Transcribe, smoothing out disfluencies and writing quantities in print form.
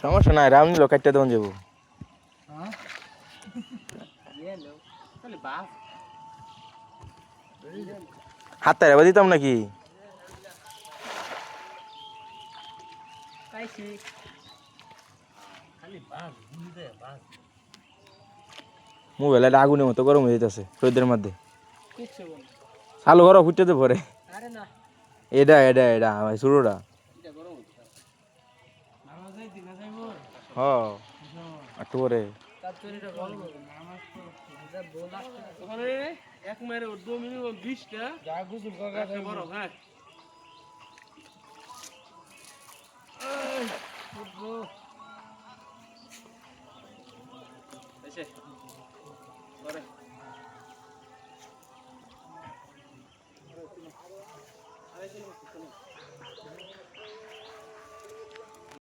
সমস্যা নাই, রাম নিল কাটতে দেওয়া যাবো। হাত তাই দিতাম নাকি? মোবাইলে আগুনের মতো গরম হয়ে যেতেছে রোদের মধ্যে। চালু করো, ফুটতে পরে। এটা এটা এটা ভাই শুরুটা। হ্যাঁ একটু পরে। এক মেরে 2 মিনিট 20টা বড় হ্যাঁ